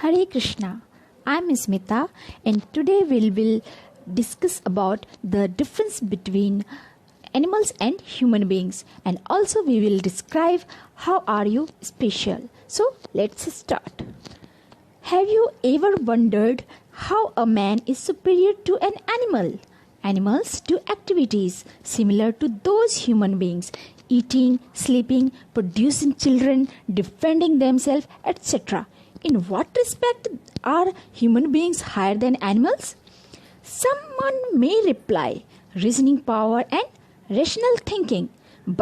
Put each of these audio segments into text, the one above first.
Hare Krishna. I'm Smita and today we will discuss about the difference between animals and human beings, and also we will describe how are you special. So let's start. Have you ever wondered how a man is superior to an animal? Animals do activities similar to those human beings: eating, sleeping, producing children, defending themselves, etc. In what respect are human beings higher than animals? Someone may reply, reasoning power and rational thinking.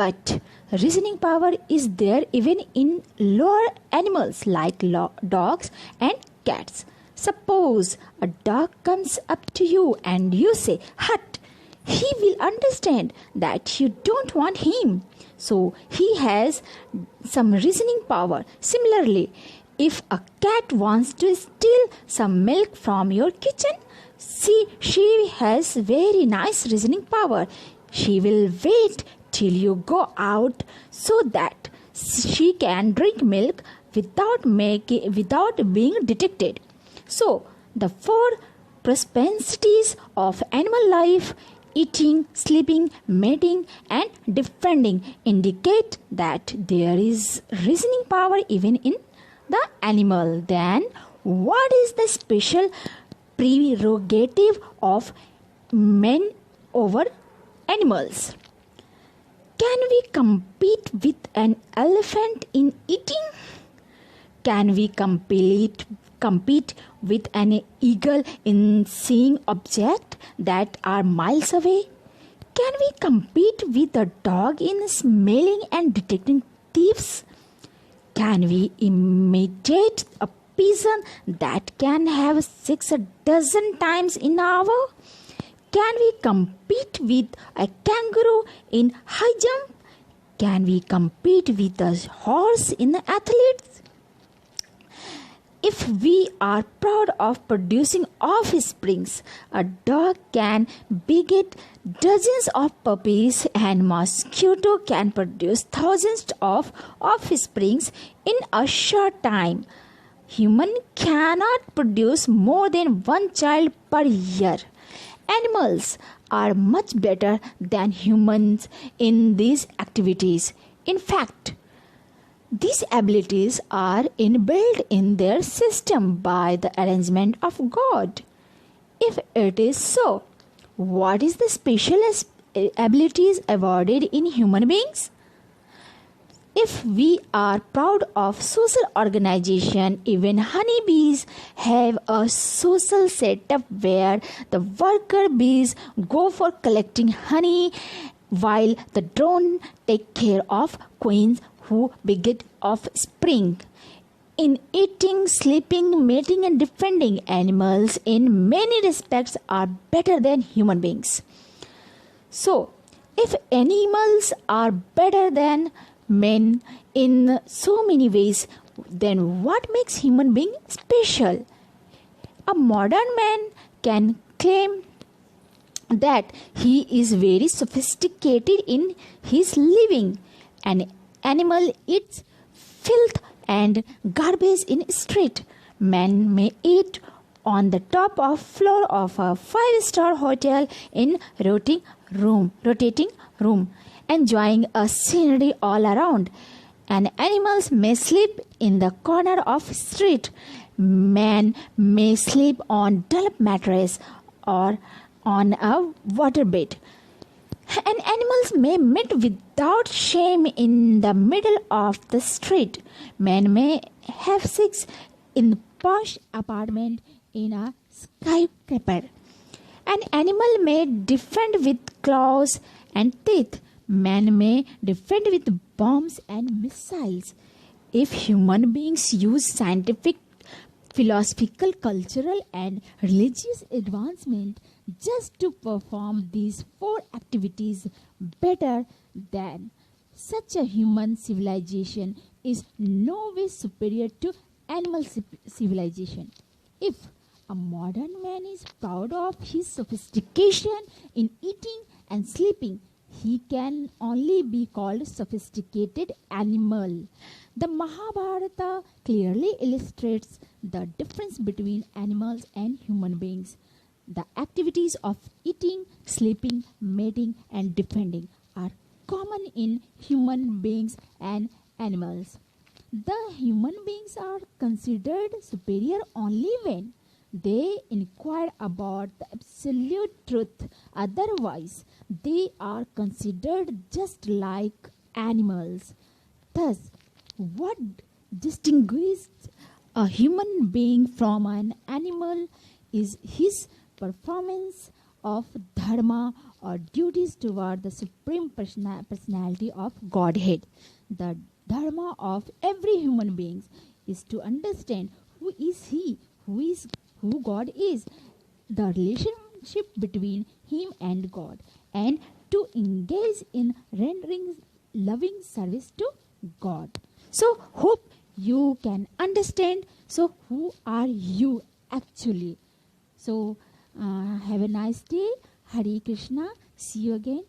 But reasoning power is there even in lower animals like dogs and cats. Suppose a dog comes up to you and you say, "Hut." He will understand that you don't want him. So he has some reasoning power. Similarly, if a cat wants to steal some milk from your kitchen, she has very nice reasoning power. She will wait till you go out so that she can drink milk without being detected. So, the four propensities of animal life, eating, sleeping, mating, and defending, indicate that there is reasoning power even in the animal. Then, what is the special prerogative of men over animals? Can we compete with an elephant in eating? Can we compete with an eagle in seeing objects that are miles away? Can we compete with a dog in smelling and detecting thieves? Can we imitate a pigeon that can have 6 a dozen times in an hour? Can we compete with a kangaroo in high jump? Can we compete with a horse in athletics? If we are proud of producing offsprings, a dog can beget dozens of puppies and mosquito can produce thousands of offsprings in a short time. Human cannot produce more than one child per year. Animals are much better than humans in these activities. In fact, these abilities are inbuilt in their system by the arrangement of God. If it is so, what is the special abilities awarded in human beings? If we are proud of social organization, even honeybees have a social setup where the worker bees go for collecting honey while the drone take care of queens who beget offspring. In eating, sleeping, mating and defending, animals in many respects are better than human beings. So, if animals are better than men in so many ways, then what makes human being special? A modern man can claim that he is very sophisticated in his living. An animal eats filth and garbage in street. Man may eat on the top of floor of a 5-star hotel in rotating room, enjoying a scenery all around. And animals may sleep in the corner of street. Man may sleep on dull mattress or on a waterbed. And animals may meet without shame in the middle of the street. Man may have sex in posh apartment in a skyscraper. An animal may defend with claws and teeth. Man may defend with bombs and missiles. If human beings use scientific, philosophical, cultural and religious advancement just to perform these four activities better than such a human civilization is no way superior to animal civilization. If a modern man is proud of his sophistication in eating and sleeping, he can only be called sophisticated animal. The Mahabharata clearly illustrates the difference between animals and human beings. The activities of eating, sleeping, mating, and defending are common in human beings and animals. The human beings are considered superior only when they inquire about the absolute truth. Otherwise, they are considered just like animals. Thus, what distinguishes a human being from an animal is his performance of dharma or duties toward the supreme personality of Godhead. The dharma of every human being is to understand who is he, who God is, the relationship between him and God, and to engage in rendering loving service to God. So, hope you can understand. So, who are you actually? So, have a nice day. Hare Krishna. See you again.